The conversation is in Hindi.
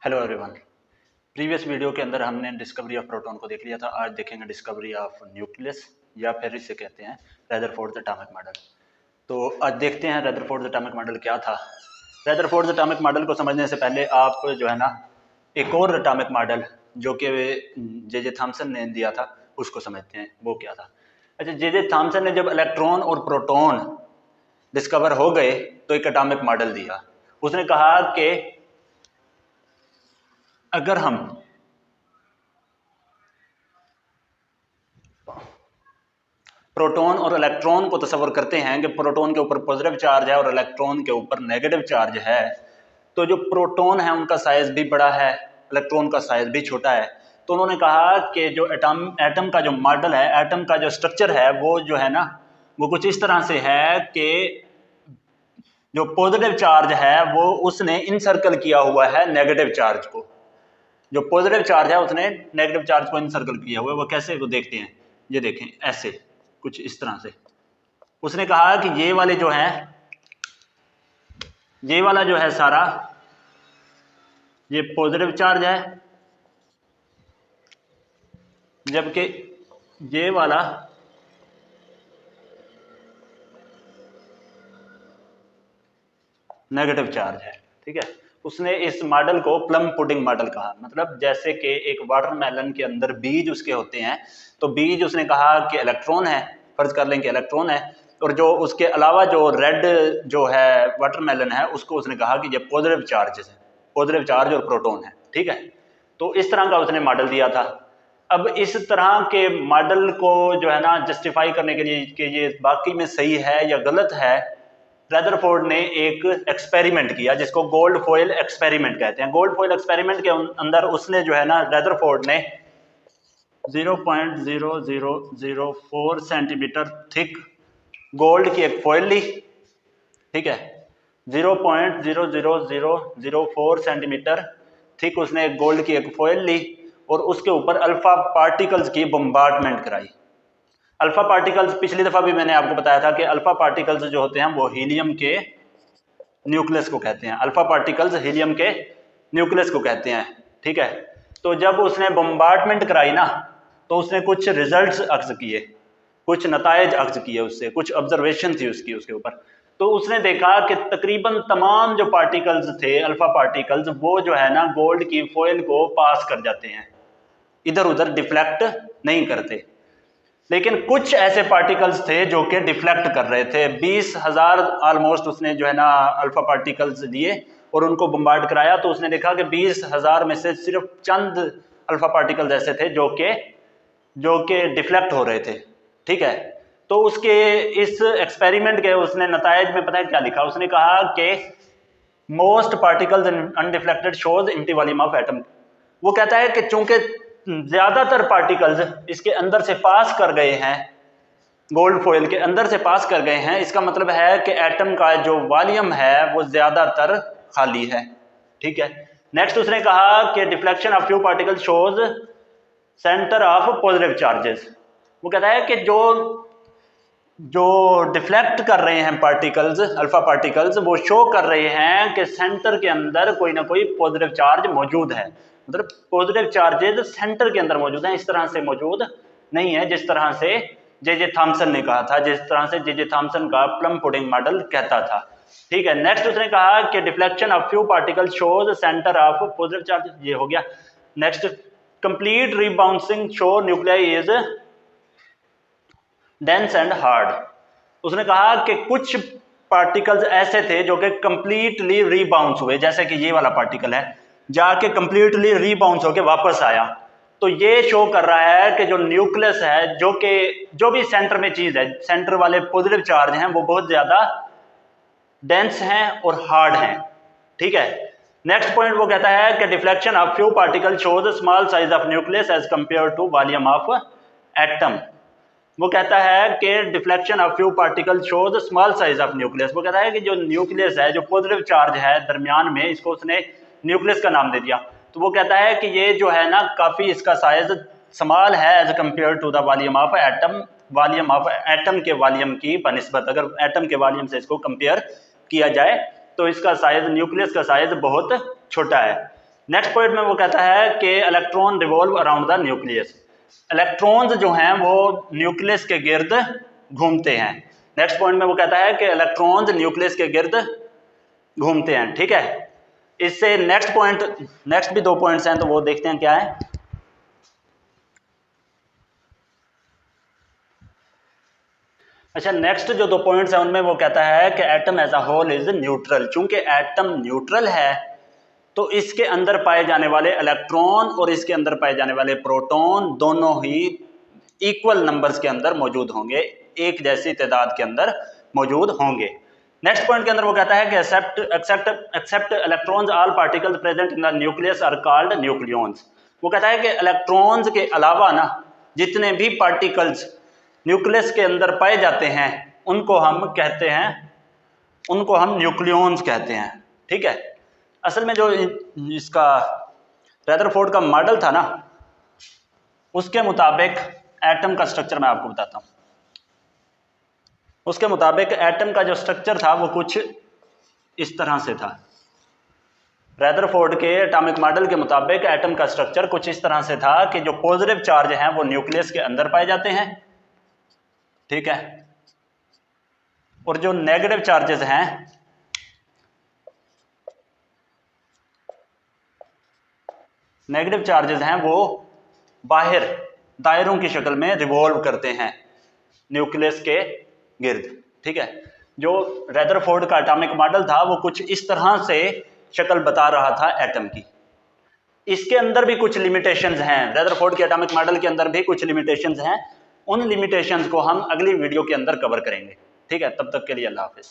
Hello everyone. प्रीवियस वीडियो के अंदर हमने डिस्कवरी ऑफ प्रोटॉन को देख लिया था। आज देखेंगे डिस्कवरी ऑफ न्यूक्लियस या फिर इसे कहते हैं रदरफोर्ड एटॉमिक मॉडल। तो आज देखते हैं रदरफोर्ड एटॉमिक मॉडल क्या था। रदरफोर्ड एटॉमिक मॉडल को समझने से पहले आप जो है ना एक और एटॉमिक मॉडल जो कि जे थॉमसन ने दिया था उसको समझते हैं वो क्या था। अच्छा, जे थॉमसन ने जब इलेक्ट्रॉन और प्रोटॉन डिस्कवर हो गए तो एक एटॉमिक मॉडल दिया। उसने कहा कि अगर हम प्रोटॉन और इलेक्ट्रॉन को तस्वर करते हैं कि प्रोटॉन के ऊपर पॉजिटिव चार्ज है और इलेक्ट्रॉन के ऊपर नेगेटिव चार्ज है, तो जो प्रोटॉन है उनका साइज भी बड़ा है, इलेक्ट्रॉन का साइज भी छोटा है। तो उन्होंने कहा कि जो एटम का जो मॉडल है, एटम का जो स्ट्रक्चर है वो जो है ना वो कुछ इस तरह से है कि जो पॉजिटिव चार्ज है वो उसने इनसर्कल किया हुआ है नेगेटिव चार्ज को। जो पॉजिटिव चार्ज है उसने नेगेटिव चार्ज को इनसर्कल किया हुआ है। वो कैसे, वो देखते हैं। ये देखें, ऐसे कुछ इस तरह से। उसने कहा कि ये वाले जो है, ये वाला जो है सारा ये पॉजिटिव चार्ज है, जबकि ये वाला नेगेटिव चार्ज है। ठीक है। उसने इस मॉडल को प्लम पुडिंग मॉडल कहा। मतलब जैसे कि एक वाटरमेलन के अंदर बीज उसके होते हैं, तो बीज उसने कहा कि इलेक्ट्रॉन है, फर्ज कर लें कि इलेक्ट्रॉन है, और जो उसके अलावा जो रेड जो है वाटरमेलन है उसको उसने कहा कि ये पॉजिटिव चार्ज है, पॉजिटिव चार्ज और प्रोटॉन है। ठीक है। तो इस तरह का उसने मॉडल दिया था। अब इस तरह के मॉडल को जो है ना जस्टिफाई करने के लिए कि ये बाकी में सही है या गलत है, रदरफोर्ड ने एक एक्सपेरिमेंट किया जिसको गोल्ड फॉइल एक्सपेरिमेंट कहते हैं। गोल्ड फॉइल एक्सपेरिमेंट के अंदर उसने जो है ना रदरफोर्ड ने 0.0004 सेंटीमीटर थिक गोल्ड की एक फॉइल ली। ठीक है। 0.00004 सेंटीमीटर थिक उसने गोल्ड की एक फॉइल ली और उसके ऊपर अल्फा पार्टिकल्स की बम्बार्डमेंट कराई। अल्फा पार्टिकल्स, पिछली दफा भी मैंने आपको बताया था कि अल्फा पार्टिकल्स जो होते हैं वो हीलियम के न्यूक्लियस को कहते हैं। अल्फा पार्टिकल्स हीलियम के न्यूक्लियस को कहते हैं। ठीक है। तो जब उसने बम्बार्डमेंट कराई ना, तो उसने कुछ रिजल्ट्स अख्ज़ किए, कुछ नतायज अख्ज़ किए, उससे कुछ ऑब्जर्वेशन थी उसकी उसके ऊपर। तो उसने देखा कि तकरीबन तमाम जो पार्टिकल्स थे, अल्फा पार्टिकल्स, वो जो है ना गोल्ड की फॉइल को पास कर जाते हैं, इधर उधर डिफ्लेक्ट नहीं करते। लेकिन कुछ ऐसे पार्टिकल्स थे जो कि डिफ्लेक्ट कर रहे थे। 20,000 ऑलमोस्ट उसने जो है ना अल्फा पार्टिकल्स लिए और उनको बम्बार्ड कराया। तो उसने देखा कि 20,000 में से सिर्फ चंद अल्फा पार्टिकल्स ऐसे थे जो कि डिफ्लेक्ट हो रहे थे। ठीक है। तो उसके इस एक्सपेरिमेंट के उसने नतायज में पता है क्या लिखा? उसने कहा कि most particles undeflected shows empty volume of atom. वो कहता है कि चूंकि ज्यादातर पार्टिकल्स इसके अंदर से पास कर गए हैं, गोल्ड फॉइल के अंदर से पास कर गए हैं, इसका मतलब है कि एटम का जो वॉल्यूम है वो ज्यादातर खाली है। ठीक है। नेक्स्ट उसने कहा कि deflection of few particle shows centre of positive charges. वो कहता है कि जो डिफ्लेक्ट कर रहे हैं पार्टिकल्स, अल्फा पार्टिकल्स, वो शो कर रहे हैं कि सेंटर के अंदर कोई ना कोई पॉजिटिव चार्ज मौजूद है। मतलब पॉजिटिव चार्जेस सेंटर के अंदर मौजूद हैं, इस तरह से मौजूद नहीं है जिस तरह से जे थॉमसन ने कहा था, जिस तरह से जे थॉमसन का प्लम पुडिंग मॉडल कहता था। ठीक है। नेक्स्ट उसने कहा कि deflection of few particle shows centre of positive charge. ये हो गया। Next, complete rebouncing show nuclei is dense and hard. उसने कहा कि कुछ पार्टिकल्स ऐसे थे जो कि कंप्लीटली रीबाउंस हुए, जैसे कि ये वाला पार्टिकल है, जाके कंप्लीटली रीबाउंस होके वापस आया। तो ये शो कर रहा है कि जो न्यूक्लियस है, जो भी सेंटर में चीज है, सेंटर वाले पॉजिटिव चार्ज हैं, वो बहुत ज्यादा डेंस हैं और हार्ड हैं। ठीक है। नेक्स्ट पॉइंट वो कहता है कि deflection of few particle shows small size of nucleus as compare to volume of atom. वो कहता है कि deflection of few particle shows small size of nucleus. वो कहता है कि जो न्यूक्लियस है, जो पॉजिटिव चार्ज है दरमियान में, इसको उसने न्यूक्लियस का नाम दे दिया। तो वो कहता है कि ये जो है ना काफी इसका साइज स्मॉल है as compare to the volume of atom, volume of atom के वॉल्यूम की बनिस्बत। अगर एटम के वॉल्यूम से इसको कंपेयर किया जाए तो इसका साइज, न्यूक्लियस का साइज बहुत छोटा है। नेक्स्ट पॉइंट में वो कहता है कि electron revolve around the nucleus, electrons जो हैं वो न्यूक्लियस के गिर्द घूमते हैं। नेक्स्ट पॉइंट में वो कहता है कि इलेक्ट्रॉन्स न्यूक्लियस के गिर्द घूमते हैं। ठीक है, इससे नेक्स्ट भी 2 पॉइंट्स हैं, तो वो देखते हैं क्या है। अच्छा, नेक्स्ट जो 2 पॉइंट्स हैं उनमें वो कहता है कि atom as a whole is neutral. चूंकि एटम न्यूट्रल है तो इसके अंदर पाए जाने वाले इलेक्ट्रॉन और इसके अंदर पाए जाने वाले प्रोटॉन दोनों ही इक्वल नंबर्स के अंदर मौजूद होंगे, एक जैसी तादाद के अंदर मौजूद होंगे। नेक्स्ट पॉइंट के अंदर वो कहता है कि except electrons all particles present in the nucleus are called nucleons. वो कहता है कि इलेक्ट्रॉन्स के अलावा ना जितने भी पार्टिकल्स न्यूक्लियस के अंदर पाए जाते हैं उनको हम न्यूक्लियॉन्स कहते हैं। ठीक है, असल में जो इसका रदरफोर्ड का मॉडल था ना, उसके मुताबिक एटम का स्ट्रक्चर मैं आपको बताता हूं। उसके मुताबिक एटम का जो स्ट्रक्चर था वो कुछ इस तरह से था। रदरफोर्ड के एटॉमिक मॉडल के मुताबिक एटम का स्ट्रक्चर कुछ इस तरह से था कि जो पॉजिटिव चार्ज हैं वो न्यूक्लियस के अंदर पाए जाते हैं, ठीक है, और जो नेगेटिव चार्जेस हैं वो बाहर दायरों की शक्ल में रिवॉल्व करते हैं न्यूक्लियस के गिर्द। ठीक है, जो रदरफोर्ड का एटॉमिक मॉडल था वो कुछ इस तरह से शक्ल बता रहा था एटम की। इसके अंदर भी कुछ लिमिटेशंस हैं, रदरफोर्ड के एटॉमिक मॉडल के अंदर भी कुछ लिमिटेशंस हैं। उन लिमिटेशंस को हम अगली वीडियो के अंदर कवर करेंगे। ठीक है, तब तक के लिए अल्लाह हाफिज़।